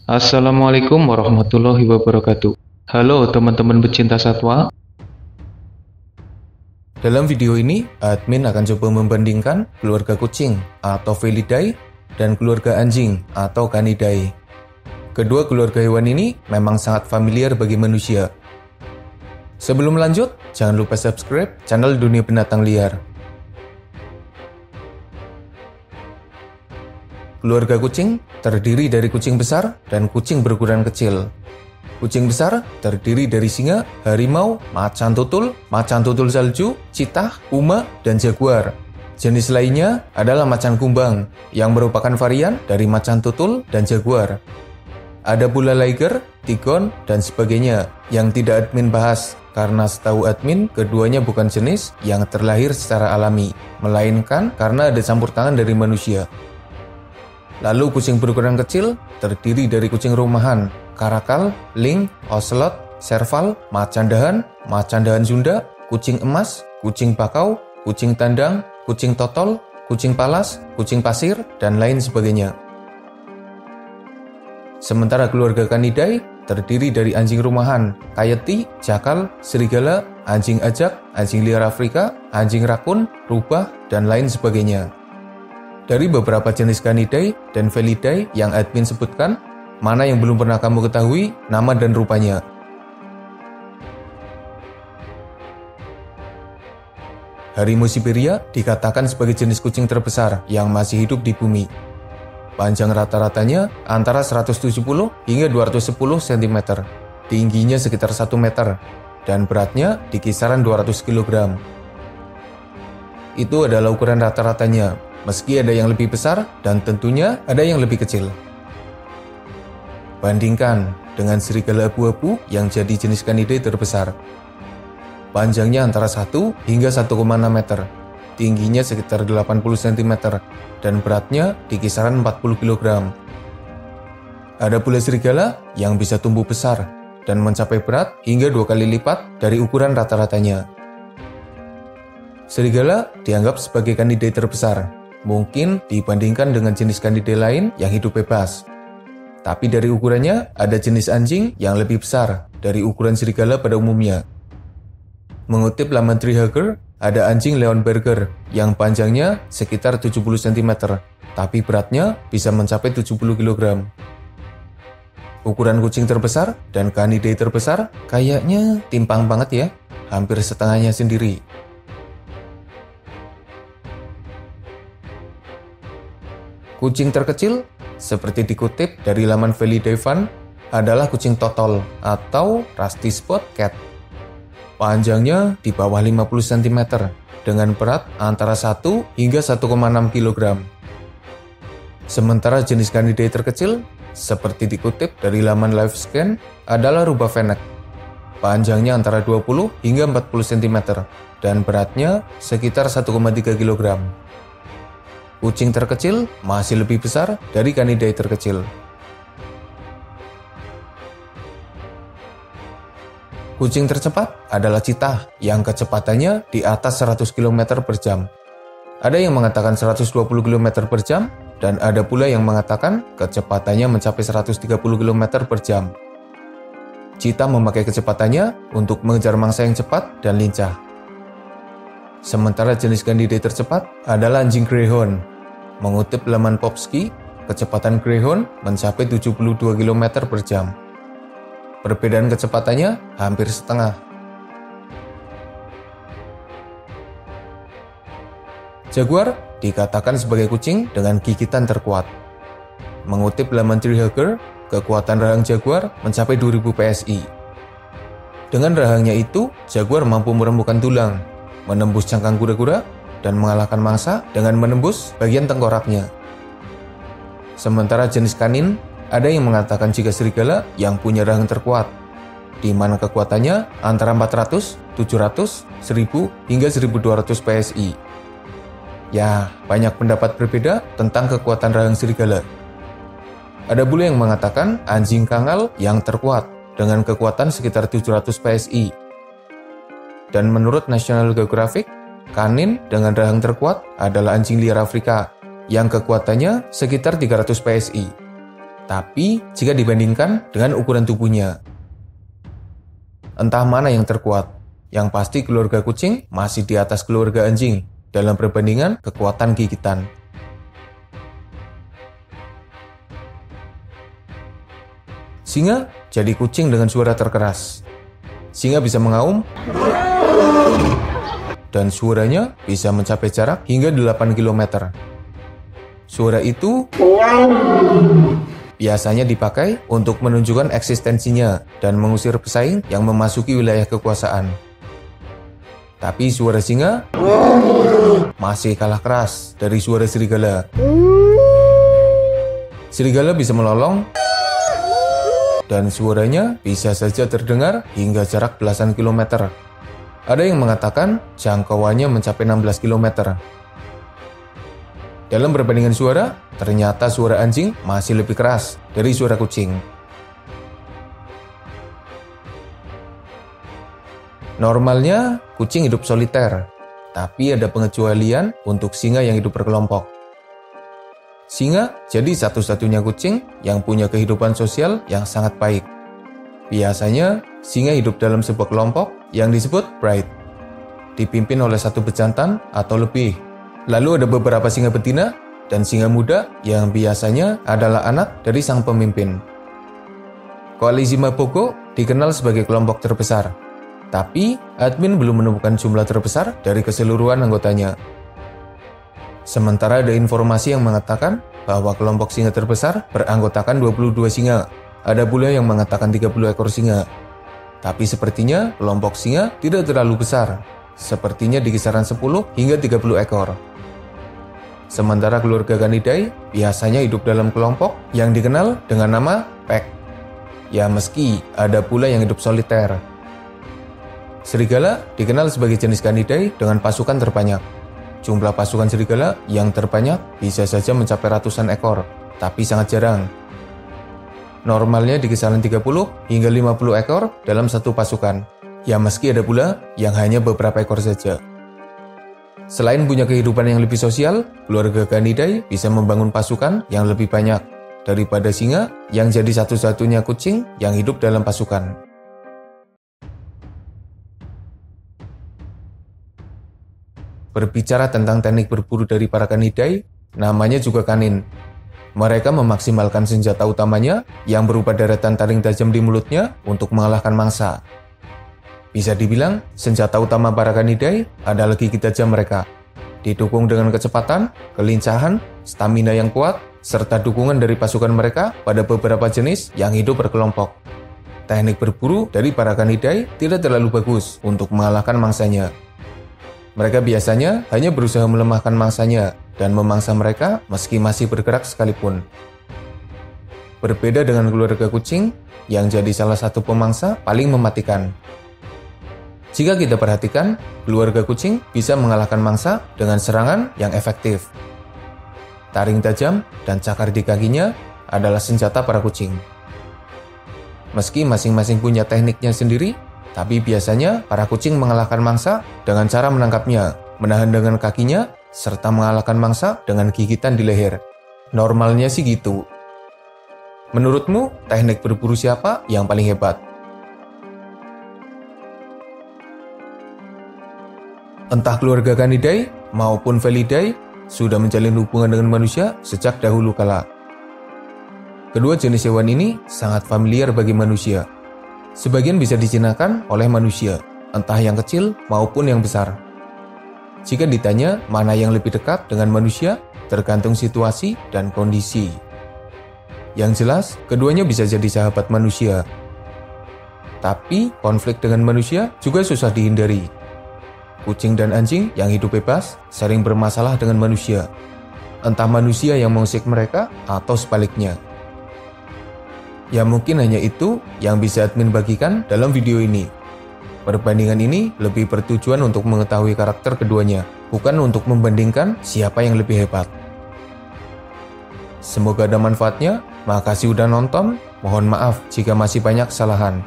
Assalamualaikum warahmatullahi wabarakatuh. Halo teman-teman pecinta satwa. Dalam video ini, admin akan coba membandingkan keluarga kucing atau Felidae dan keluarga anjing atau Canidae. Kedua keluarga hewan ini memang sangat familiar bagi manusia. Sebelum lanjut, jangan lupa subscribe channel Dunia Binatang Liar. Keluarga kucing terdiri dari kucing besar dan kucing berukuran kecil. Kucing besar terdiri dari singa, harimau, macan tutul salju, cheetah, puma, dan jaguar. Jenis lainnya adalah macan kumbang, yang merupakan varian dari macan tutul dan jaguar. Ada pula liger, tigon, dan sebagainya yang tidak admin bahas, karena setahu admin keduanya bukan jenis yang terlahir secara alami, melainkan karena ada campur tangan dari manusia. Lalu kucing berukuran kecil terdiri dari kucing rumahan, karakal, link, ocelot, serval, macan dahan Sunda, kucing emas, kucing bakau, kucing tandang, kucing totol, kucing palas, kucing pasir, dan lain sebagainya. Sementara keluarga Canidae terdiri dari anjing rumahan, coyote, jakal, serigala, anjing ajak, anjing liar Afrika, anjing rakun, rubah, dan lain sebagainya. Dari beberapa jenis Canidae dan Felidae yang admin sebutkan, mana yang belum pernah kamu ketahui nama dan rupanya? Harimau Siberia dikatakan sebagai jenis kucing terbesar yang masih hidup di bumi. Panjang rata-ratanya antara 170 hingga 210 cm, tingginya sekitar 1 meter, dan beratnya di kisaran 200 kg. Itu adalah ukuran rata-ratanya, meski ada yang lebih besar dan tentunya ada yang lebih kecil. Bandingkan dengan serigala abu-abu yang jadi jenis Canidae terbesar. Panjangnya antara 1 hingga 1,6 meter, tingginya sekitar 80 cm, dan beratnya di kisaran 40 kg. Ada pula serigala yang bisa tumbuh besar dan mencapai berat hingga 2 kali lipat dari ukuran rata-ratanya. Serigala dianggap sebagai Canidae terbesar, mungkin dibandingkan dengan jenis Canidae lain yang hidup bebas. Tapi dari ukurannya, ada jenis anjing yang lebih besar dari ukuran serigala pada umumnya. Mengutip laman Treehugger, ada anjing Leonberger yang panjangnya sekitar 70 cm, tapi beratnya bisa mencapai 70 kg. Ukuran kucing terbesar dan Canidae terbesar kayaknya timpang banget ya, hampir setengahnya sendiri. Kucing terkecil, seperti dikutip dari laman Felidae Fun, adalah kucing totol atau Rusty Spot Cat. Panjangnya di bawah 50 cm, dengan berat antara 1 hingga 1,6 kg. Sementara jenis Canidae terkecil, seperti dikutip dari laman Livescan, adalah rubah fennec. Panjangnya antara 20 hingga 40 cm, dan beratnya sekitar 1,3 kg. Kucing terkecil masih lebih besar dari Canidae terkecil. Kucing tercepat adalah cheetah yang kecepatannya di atas 100 km per jam. Ada yang mengatakan 120 km per jam, dan ada pula yang mengatakan kecepatannya mencapai 130 km per jam. Cheetah memakai kecepatannya untuk mengejar mangsa yang cepat dan lincah. Sementara jenis Canidae tercepat adalah anjing greyhound. Mengutip laman Popsky, kecepatan greyhound mencapai 72 km per jam. Perbedaan kecepatannya hampir setengah. Jaguar dikatakan sebagai kucing dengan gigitan terkuat. Mengutip laman Treehugger, kekuatan rahang jaguar mencapai 2000 PSI. Dengan rahangnya itu, jaguar mampu merembukan tulang, menembus cangkang kura-kura, dan mengalahkan mangsa dengan menembus bagian tengkoraknya. Sementara jenis kanin, ada yang mengatakan jika serigala yang punya rahang terkuat, di mana kekuatannya antara 400, 700, 1000, hingga 1200 PSI. Ya, banyak pendapat berbeda tentang kekuatan rahang serigala. Ada pula yang mengatakan anjing kangal yang terkuat dengan kekuatan sekitar 700 PSI. Dan menurut National Geographic, kanin dengan rahang terkuat adalah anjing liar Afrika yang kekuatannya sekitar 300 PSI. tapi jika dibandingkan dengan ukuran tubuhnya. Entah mana yang terkuat, yang pasti keluarga kucing masih di atas keluarga anjing dalam perbandingan kekuatan gigitan. Singa jadi kucing dengan suara terkeras. Singa bisa mengaum, dan suaranya bisa mencapai jarak hingga 8 km. Suara itu biasanya dipakai untuk menunjukkan eksistensinya dan mengusir pesaing yang memasuki wilayah kekuasaan. Tapi suara singa masih kalah keras dari suara serigala. Serigala bisa melolong dan suaranya bisa saja terdengar hingga jarak belasan kilometer. Ada yang mengatakan jangkauannya mencapai 16 km. Dalam perbandingan suara, ternyata suara anjing masih lebih keras dari suara kucing. Normalnya, kucing hidup soliter, tapi ada pengecualian untuk singa yang hidup berkelompok. Singa jadi satu-satunya kucing yang punya kehidupan sosial yang sangat baik. Biasanya, singa hidup dalam sebuah kelompok yang disebut pride, dipimpin oleh satu bejantan atau lebih. Lalu ada beberapa singa betina dan singa muda yang biasanya adalah anak dari sang pemimpin. Koalisi Mabogo dikenal sebagai kelompok terbesar, tapi admin belum menemukan jumlah terbesar dari keseluruhan anggotanya. Sementara ada informasi yang mengatakan bahwa kelompok singa terbesar beranggotakan 22 singa. Ada pula yang mengatakan 30 ekor singa. Tapi sepertinya kelompok singa tidak terlalu besar, sepertinya di kisaran 10 hingga 30 ekor. Sementara keluarga Canidae biasanya hidup dalam kelompok yang dikenal dengan nama pack. Ya meski ada pula yang hidup soliter. Serigala dikenal sebagai jenis Canidae dengan pasukan terbanyak. Jumlah pasukan serigala yang terbanyak bisa saja mencapai ratusan ekor, tapi sangat jarang. Normalnya di kisaran 30 hingga 50 ekor dalam satu pasukan. Ya meski ada pula yang hanya beberapa ekor saja. Selain punya kehidupan yang lebih sosial, keluarga Canidae bisa membangun pasukan yang lebih banyak daripada singa yang jadi satu-satunya kucing yang hidup dalam pasukan. Berbicara tentang teknik berburu dari para Canidae, namanya juga kanin. Mereka memaksimalkan senjata utamanya yang berupa deretan taring tajam di mulutnya untuk mengalahkan mangsa. Bisa dibilang, senjata utama para Canidae adalah gigi tajam mereka, didukung dengan kecepatan, kelincahan, stamina yang kuat, serta dukungan dari pasukan mereka pada beberapa jenis yang hidup berkelompok. Teknik berburu dari para Canidae tidak terlalu bagus untuk mengalahkan mangsanya. Mereka biasanya hanya berusaha melemahkan mangsanya dan memangsa mereka meski masih bergerak sekalipun. Berbeda dengan keluarga kucing yang jadi salah satu pemangsa paling mematikan. Jika kita perhatikan, keluarga kucing bisa mengalahkan mangsa dengan serangan yang efektif. Taring tajam dan cakar di kakinya adalah senjata para kucing. Meski masing-masing punya tekniknya sendiri, tapi biasanya para kucing mengalahkan mangsa dengan cara menangkapnya, menahan dengan kakinya, serta mengalahkan mangsa dengan gigitan di leher. Normalnya sih gitu. Menurutmu, teknik berburu siapa yang paling hebat? Entah keluarga Canidae maupun Felidae sudah menjalin hubungan dengan manusia sejak dahulu kala. Kedua jenis hewan ini sangat familiar bagi manusia. Sebagian bisa dijinakan oleh manusia, entah yang kecil maupun yang besar. Jika ditanya mana yang lebih dekat dengan manusia, tergantung situasi dan kondisi. Yang jelas, keduanya bisa jadi sahabat manusia. Tapi, konflik dengan manusia juga susah dihindari. Kucing dan anjing yang hidup bebas sering bermasalah dengan manusia. Entah manusia yang mengusik mereka atau sebaliknya. Ya mungkin hanya itu yang bisa admin bagikan dalam video ini. Perbandingan ini lebih bertujuan untuk mengetahui karakter keduanya, bukan untuk membandingkan siapa yang lebih hebat. Semoga ada manfaatnya. Makasih udah nonton. Mohon maaf jika masih banyak kesalahan.